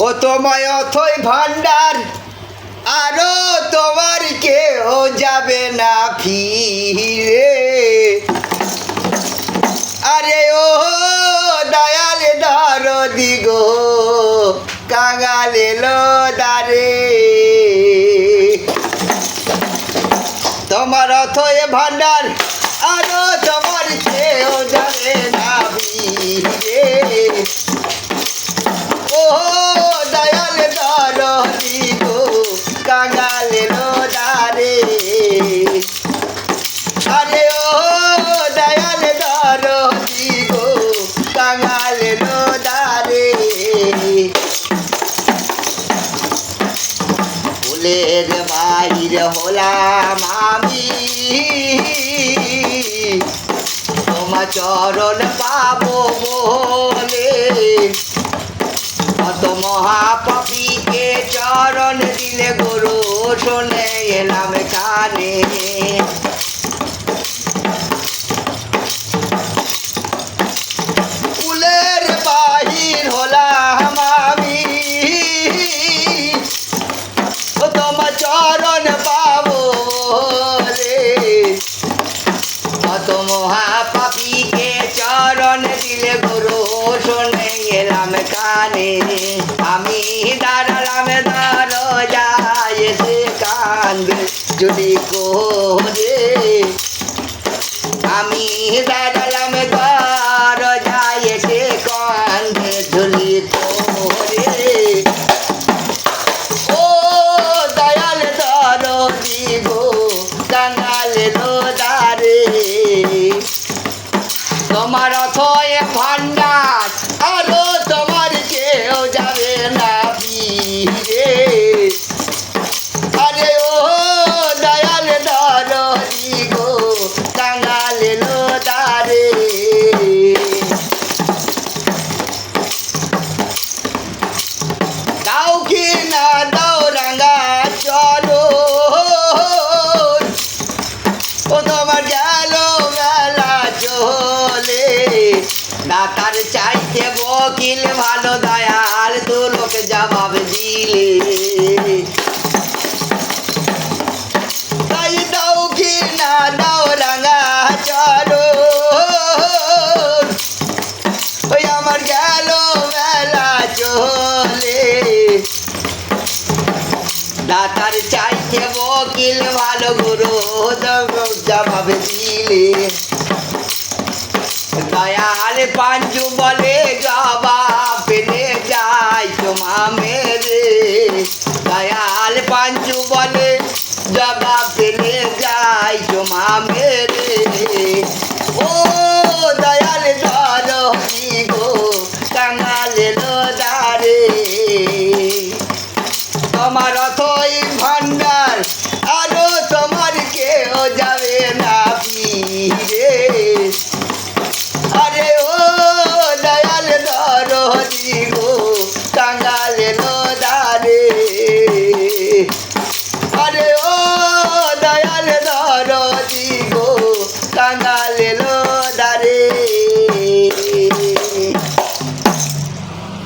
ও তোমায় অথই ভান্ডার আরো তোমার কেউ যাবে না ফিরে। আরে ও দয়াল দরদি গো কাঙাল এলো দারে। তোমার অথই ভান্ডার আরো তোমার কেউ যাবে না ফিরে। ও দয়াল দরদি গো কাঙাল এলো দারে। আরে ও দয়াল দরদি গো কাঙাল এলো দারে। ফুলের বাহির হলাম আমি তোমার চরণ পাবো বলে। কত মহাপাপীকে চরণ দিলে গুরু শুনে এলাম কানে। ফুলের বাহির হলাম আমি তোমার চরণ পাবো বলে। কত মহাপাপীকে চরণ দিলে গুরু শুনে এলাম কানে। আমি দাঁড়ালাম দরজায় সে কান্দে যদি করে। আমি দাঁড়ালাম দরজায় সে কান্দে ঝুলি করে। ও দয়াল দরদি গো কাঙাল এলো দারে। তোমার অথই ভান্ডার আরো তোমার কেউ যাবে না ফিরে। আরে ও দয়াল দরদি গো কাঙাল এলো দারে। দাও কি না দাও রাঙা চলো ও তোমার গেল মেলা চলে। দাতার চাইতে বকিল ভালো দয়াল তো লোক জবাব দিলে। তাই দাও কি না দাও রাঙা চলো ওই আমার গেল মেলা চলে। দাতার চাইতে বকিল ভালো গুরু জবাব দিলে। দয়াল পাঞ্জু বলে জবাব পেলে যাই তোমা মেরে। দয়াল পাঞ্জু বলে জবাব পেলে যাই তোমা মেরে। ও দয়াল দরদি গো কাঙাল এলো দারে। তোমার অথই ভান্ডার আরো তোমার কেউ যাবে না ফিরে। আরে ও দয়াল দরদি গো কাঙাল এলো দারে।